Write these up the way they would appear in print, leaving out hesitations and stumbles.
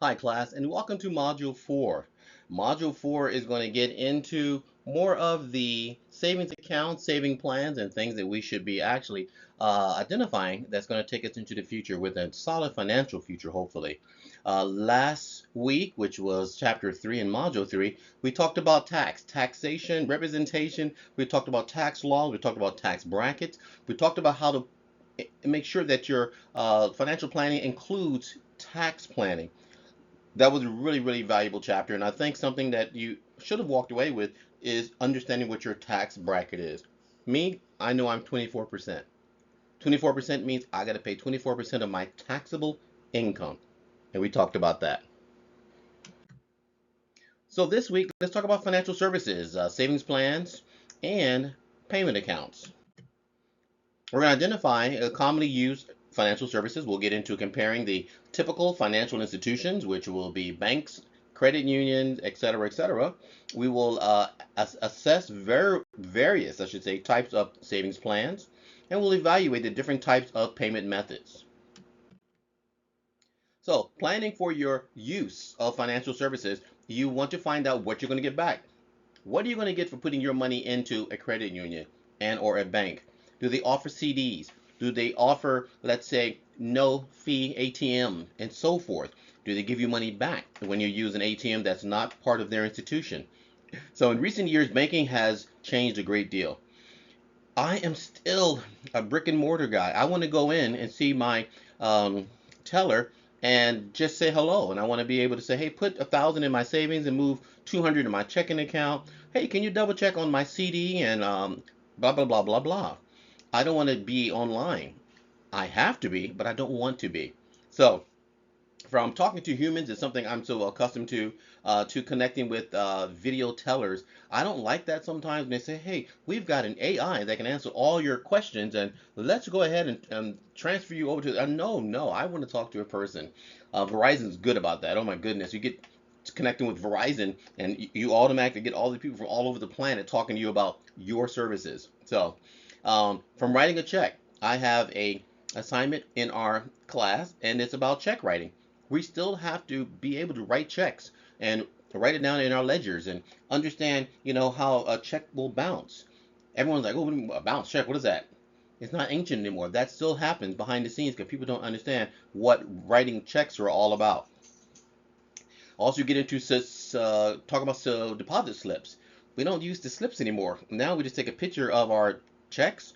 Hi class, and welcome to Module 4. Module 4 is going to get into more of the savings accounts, saving plans, and things that we should be actually identifying that's going to take us into the future with a solid financial future, hopefully. Last week, which was Chapter 3 in Module 3, we talked about taxation, representation, we talked about tax laws, we talked about tax brackets, we talked about how to make sure that your financial planning includes tax planning. That was a really, really valuable chapter. And I think something that you should have walked away with is understanding what your tax bracket is. Me, I know I'm 24%. 24% means I got to pay 24% of my taxable income. And we talked about that. So this week, let's talk about financial services, savings plans, and payment accounts. We're going to identify commonly used financial services. We'll get into comparing the typical financial institutions, which will be banks, credit unions, et cetera, et cetera. We will assess various, I should say, types of savings plans, and we'll evaluate the different types of payment methods. So, planning for your use of financial services, you want to find out what you're going to get back. What are you going to get for putting your money into a credit union and or a bank? Do they offer CDs? Do they offer, let's say, no fee ATM and so forth? Do they give you money back when you use an ATM that's not part of their institution? So in recent years, banking has changed a great deal. I am still a brick and mortar guy. I want to go in and see my um, teller and just say hello. And I want to be able to say, hey, put 1,000 in my savings and move 200 in my checking account. Hey, can you double check on my CD and blah, blah, blah, blah, blah. I don't want to be online. I have to be, but I don't want to be. So from talking to humans is something I'm so accustomed to connecting with video tellers. I don't like that sometimes when they say, hey, we've got an AI that can answer all your questions and let's go ahead and transfer you over to. No, no, I want to talk to a person. Verizon's good about that. Oh my goodness, you get connecting with Verizon and you automatically get all the people from all over the planet talking to you about your services. So, from writing a check, I have a assignment in our class and it's about check writing. We still have to be able to write checks and write it down in our ledgers and understand, how a check will bounce. Everyone's like, oh, a bounce check, what is that? It's not ancient anymore. That still happens behind the scenes because people don't understand what writing checks are all about. Also, get into talk about deposit slips. We don't use the slips anymore. Now we just take a picture of our checks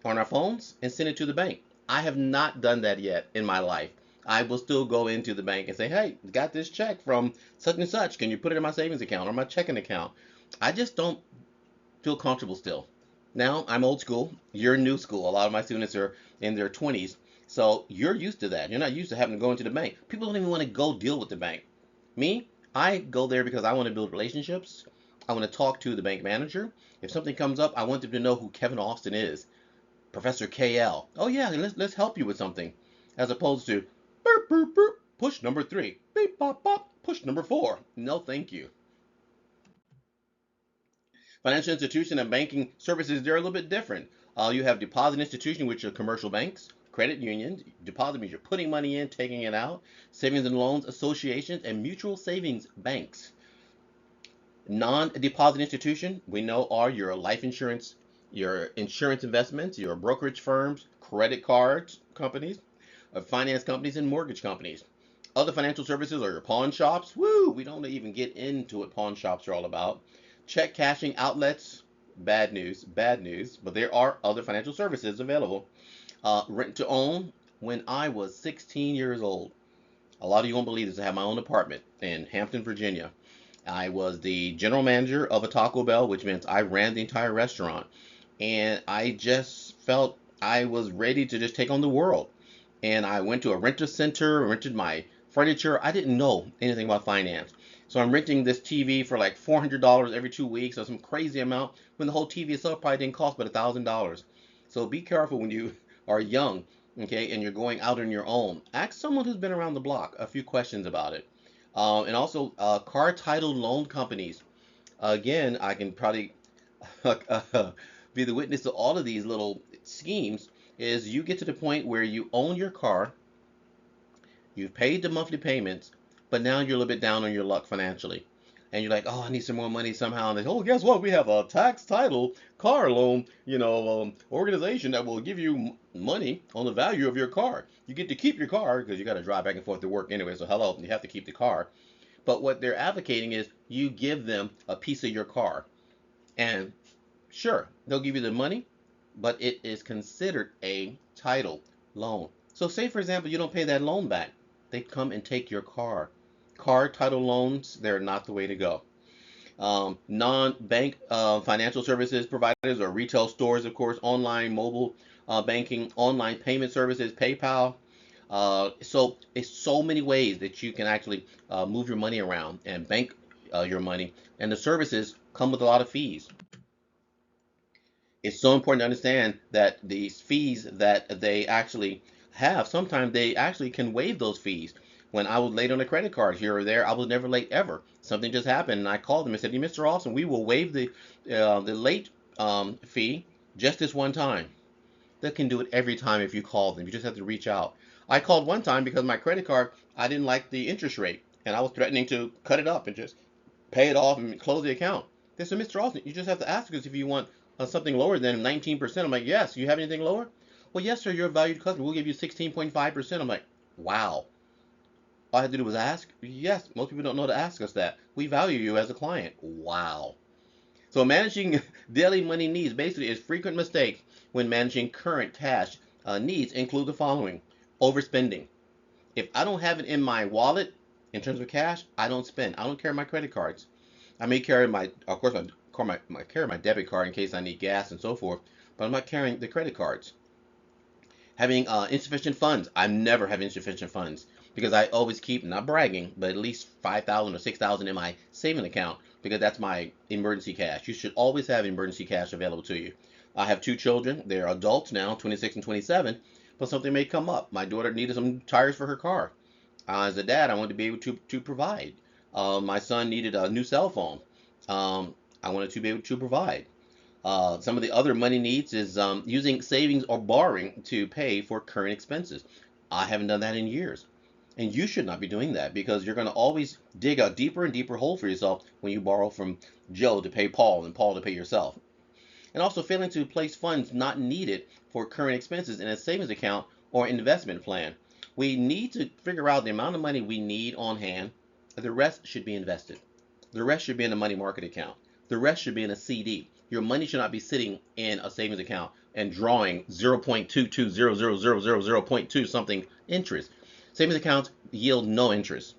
on our phones and send it to the bank. I have not done that yet in my life. I will still go into the bank and say, hey, got this check from such and such. Can you put it in my savings account or my checking account? I just don't feel comfortable still. Now, I'm old school. You're new school. A lot of my students are in their 20s. So you're used to that. You're not used to having to go into the bank. People don't even want to go deal with the bank. Me, I go there because I want to build relationships. I want to talk to the bank manager. If something comes up, I want them to know who Kevin Austin is. Professor KL. Oh yeah, let's help you with something, as opposed to burp burp burp. Push number 3. Beep bop bop. Push number 4. No, thank you. Financial institution and banking services, they're a little bit different. You have deposit institution, which are commercial banks, credit unions. Deposit means you're putting money in, taking it out. Savings and loans associations and mutual savings banks. Non-deposit institution, we know, are your life insurance, your insurance investments, your brokerage firms, credit cards companies, finance companies, and mortgage companies. Other financial services are your pawn shops. Woo! We don't even get into what pawn shops are all about. Check cashing outlets. Bad news. But there are other financial services available. Rent to own. When I was 16 years old, a lot of you won't believe this. I had my own apartment in Hampton, Virginia. I was the general manager of a Taco Bell, which meant I ran the entire restaurant. And I just felt I was ready to just take on the world. And I went to a renter center, rented my furniture. I didn't know anything about finance. So I'm renting this TV for like $400 every 2 weeks or some crazy amount when the whole TV itself probably didn't cost but $1,000. So be careful when you are young, okay, and you're going out on your own. Ask someone who's been around the block a few questions about it. And also, car title loan companies. Again, I can probably be the witness to all of these little schemes. Is you get to the point where you own your car, you've paid the monthly payments, but now you're a little bit down on your luck financially. And you're like, oh, I need some more money somehow. And they, oh, guess what? We have a tax title car loan, organization that will give you money on the value of your car. You get to keep your car because you got to drive back and forth to work anyway. So hello, you have to keep the car. But what they're advocating is you give them a piece of your car. And sure, they'll give you the money, but it is considered a title loan. So say, for example, you don't pay that loan back. They come and take your car. Car title loans, they're not the way to go. Non-bank financial services providers or retail stores, of course, online, mobile banking, online payment services, PayPal. So it's so many ways that you can actually move your money around and bank your money, and the services come with a lot of fees. It's so important to understand that these fees that they actually have, sometimes they actually can waive those fees. When I was late on a credit card here or there, I was never late ever. Something just happened, and I called them and said, hey, Mr. Austin, we will waive the late fee just this one time. They can do it every time if you call them. You just have to reach out. I called one time because my credit card, I didn't like the interest rate, and I was threatening to cut it up and just pay it off and close the account. They said, Mr. Austin, you just have to ask us if you want something lower than 19%. I'm like, yes. You have anything lower? Well, yes, sir. You're a valued customer. We'll give you 16.5%. I'm like, wow. All I had to do was ask. Yes, most people don't know to ask us that. We value you as a client. Wow. So managing daily money needs basically is frequent mistakes when managing current cash needs include the following: overspending. If I don't have it in my wallet in terms of cash, I don't spend. I don't carry my credit cards. I may carry of course, I carry my debit card in case I need gas and so forth, but I'm not carrying the credit cards. Having insufficient funds. I never have insufficient funds because I always keep, not bragging, but at least 5,000 or 6,000 in my saving account because that's my emergency cash. You should always have emergency cash available to you. I have two children. They're adults now, 26 and 27, but something may come up. My daughter needed some tires for her car. As a dad, I wanted to be able to provide. My son needed a new cell phone. I wanted to be able to provide. Some of the other money needs is using savings or borrowing to pay for current expenses. I haven't done that in years. And you should not be doing that because you're going to always dig a deeper and deeper hole for yourself when you borrow from Joe to pay Paul and Paul to pay yourself. And also failing to place funds not needed for current expenses in a savings account or investment plan. We need to figure out the amount of money we need on hand. The rest should be invested. The rest should be in a money market account. The rest should be in a CD. Your money should not be sitting in a savings account and drawing 0.220000.2 something interest. Savings accounts yield no interest.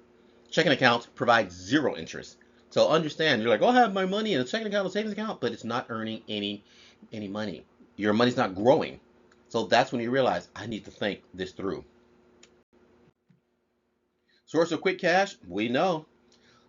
Checking accounts provide zero interest. So understand, you're like, oh, I have my money in a checking account, a savings account, but it's not earning any money. Your money's not growing. So that's when you realize I need to think this through. Source of quick cash, we know.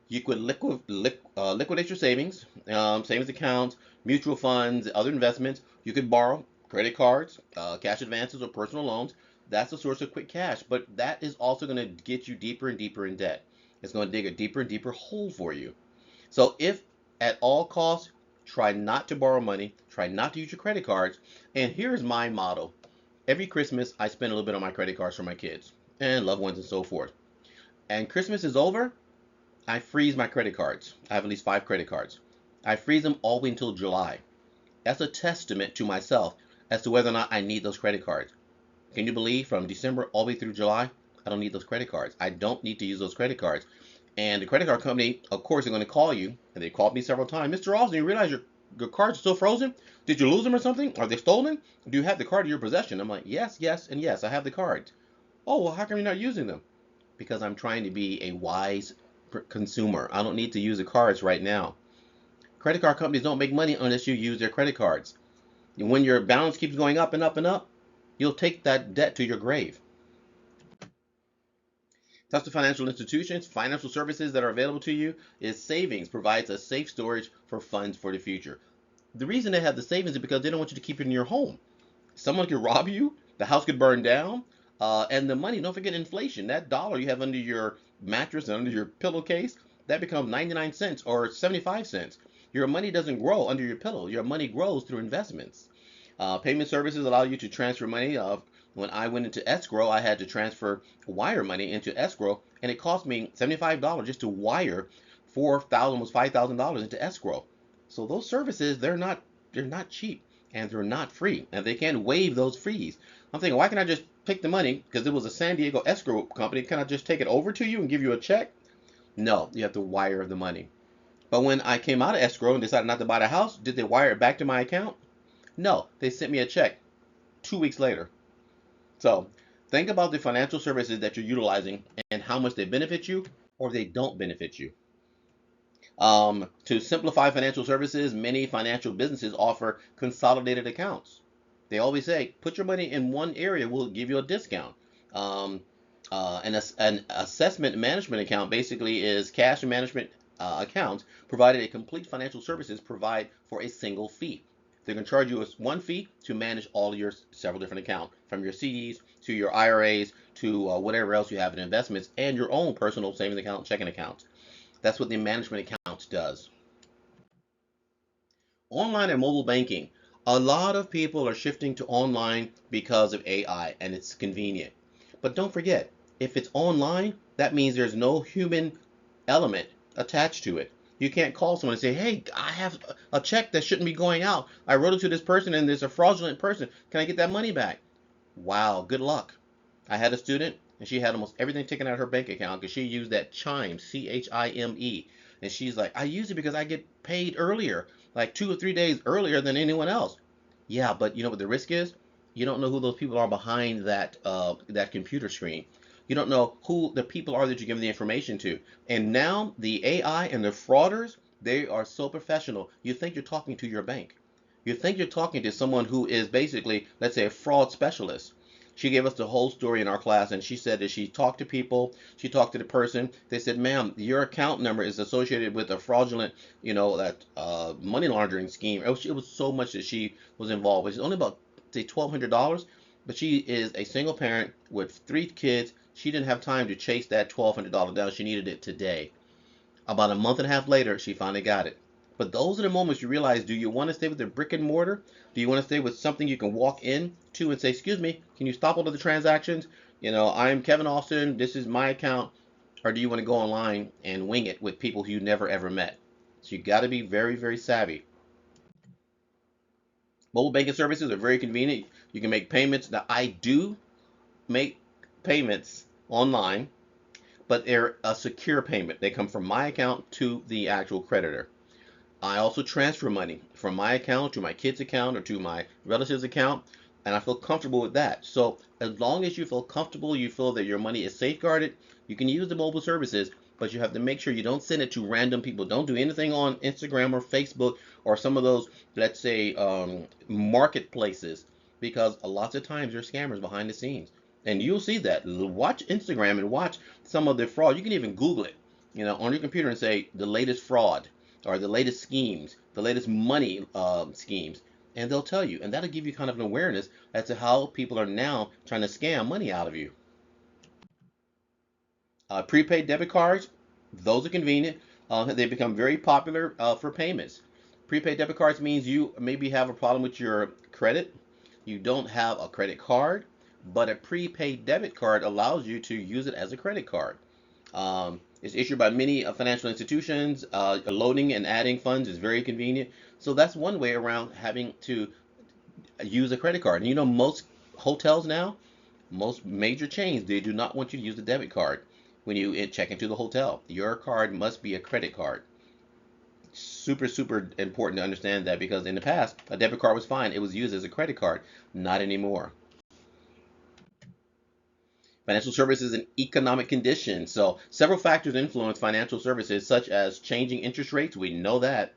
You could liquidate your savings, savings accounts, mutual funds, other investments. You could borrow credit cards, cash advances, or personal loans. That's a source of quick cash, but that is also going to get you deeper and deeper in debt. It's going to dig a deeper and deeper hole for you. So if at all costs, try not to borrow money, try not to use your credit cards. And here's my motto. Every Christmas, I spend a little bit on my credit cards for my kids and loved ones and so forth. And Christmas is over, I freeze my credit cards. I have at least 5 credit cards. I freeze them all the way until July. That's a testament to myself as to whether or not I need those credit cards. Can you believe from December all the way through July, I don't need those credit cards. I don't need to use those credit cards. And the credit card company, of course, are going to call you, and they called me several times. Mr. Austin, you realize your cards are still frozen? Did you lose them or something? Are they stolen? Do you have the card in your possession? I'm like, yes, yes, and yes, I have the cards. Oh, well, how come you're not using them? Because I'm trying to be a wise consumer. I don't need to use the cards right now. Credit card companies don't make money unless you use their credit cards. And when your balance keeps going up and up and up, you'll take that debt to your grave. That's the financial institutions, financial services that are available to you is savings, provides a safe storage for funds for the future. The reason they have the savings is because they don't want you to keep it in your home. Someone could rob you, the house could burn down, and the money, don't forget inflation. That dollar you have under your mattress and under your pillowcase, that becomes 99 cents or 75 cents. Your money doesn't grow under your pillow. Your money grows through investments. Payment services allow you to transfer money. When I went into escrow, I had to transfer wire money into escrow, and it cost me $75 just to wire 4,000, almost $5,000 into escrow. So those services, they're not cheap, and they're not free, and they can't waive those fees. I'm thinking, why can't I just take the money, because it was a San Diego escrow company? Can I just take it over to you and give you a check? No, you have to wire the money. But when I came out of escrow and decided not to buy the house, did they wire it back to my account? No, they sent me a check 2 weeks later. So think about the financial services that you're utilizing and how much they benefit you or they don't benefit you. To simplify financial services, many financial businesses offer consolidated accounts. They always say, put your money in one area, we'll give you a discount. Um, an assessment management account basically is cash management accounts provided a complete financial services provide for a single fee. They can charge you one fee to manage all of your several different accounts, from your CDs to your IRAs to whatever else you have in investments and your own personal savings account, checking accounts. That's what the management account does. Online and mobile banking. A lot of people are shifting to online because of AI and it's convenient. But don't forget, if it's online, that means there's no human element attached to it. You can't call someone and say, hey, I have a check that shouldn't be going out. I wrote it to this person and there's a fraudulent person. Can I get that money back? Wow, good luck. I had a student and she had almost everything taken out of her bank account because she used that Chime, Chime. And she's like, I use it because I get paid earlier, like 2 or 3 days earlier than anyone else. Yeah, but you know what the risk is? You don't know who those people are behind that computer screen. You don't know who the people are that you're giving the information to. And now the AI and the frauders, they are so professional. You think you're talking to your bank. You think you're talking to someone who is basically, let's say, a fraud specialist. She gave us the whole story in our class, and she said that she talked to people, she talked to the person. They said, "Ma'am, your account number is associated with a fraudulent, that money laundering scheme." It was so much that she was involved with. It's only about say $1,200, but she is a single parent with 3 kids. She didn't have time to chase that $1,200 down. She needed it today. About a month and a half later, she finally got it. But those are the moments you realize, do you want to stay with the brick and mortar? Do you want to stay with something you can walk in to and say, excuse me, can you stop all of the transactions? I'm Kevin Austin, this is my account. Or do you want to go online and wing it with people who you never ever met? So you got to be very, very savvy. Mobile banking services are very convenient. You can make payments. Now, I do make payments online, but they're a secure payment. They come from my account to the actual creditor. I also transfer money from my account to my kid's account or to my relative's account, and I feel comfortable with that. So as long as you feel comfortable, you feel that your money is safeguarded, you can use the mobile services, but you have to make sure you don't send it to random people. Don't do anything on Instagram or Facebook or some of those, let's say, marketplaces, because a lot of times there's scammers behind the scenes. And you'll see that. Watch Instagram and watch some of the fraud. You can even Google it, on your computer and say the latest fraud or the latest schemes, the latest money schemes, and they'll tell you, and that'll give you kind of an awareness as to how people are now trying to scam money out of you. Prepaid debit cards, those are convenient. They become very popular for payments. Prepaid debit cards means you maybe have a problem with your credit. You don't have a credit card, but a prepaid debit card allows you to use it as a credit card. It's issued by many financial institutions. Loading and adding funds is very convenient. So that's one way around having to use a credit card. And most hotels now, most major chains, they do not want you to use the debit card when you check into the hotel. Your card must be a credit card. Super, super important to understand that, because in the past, a debit card was fine. It was used as a credit card. Not anymore. Financial services and economic conditions. So several factors influence financial services, such as changing interest rates, we know that,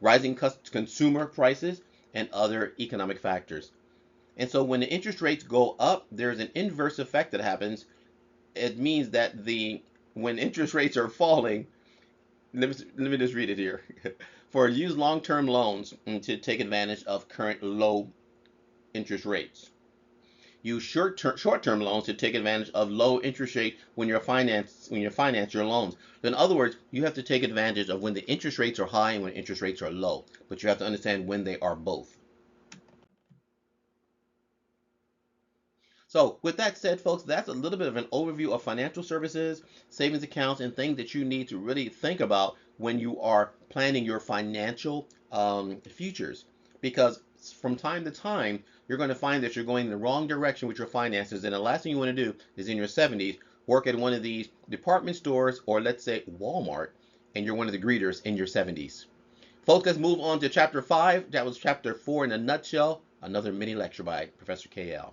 rising consumer prices, and other economic factors. And so when the interest rates go up, there's an inverse effect that happens. It means that the when interest rates are falling, let me just read it here. For use long-term loans to take advantage of current low interest rates. Use short-term loans to take advantage of low interest rate when you finance your loans. So in other words, you have to take advantage of when the interest rates are high and when interest rates are low. But you have to understand when they are both. So with that said, folks, that's a little bit of an overview of financial services, savings accounts, and things that you need to really think about when you are planning your financial futures. Because from time to time, you're going to find that you're going in the wrong direction with your finances. And the last thing you want to do is in your 70s work at one of these department stores, or let's say Walmart, and you're one of the greeters in your 70s. Folks, let's move on to chapter 5. That was chapter 4 in a nutshell. Another mini lecture by Professor KL.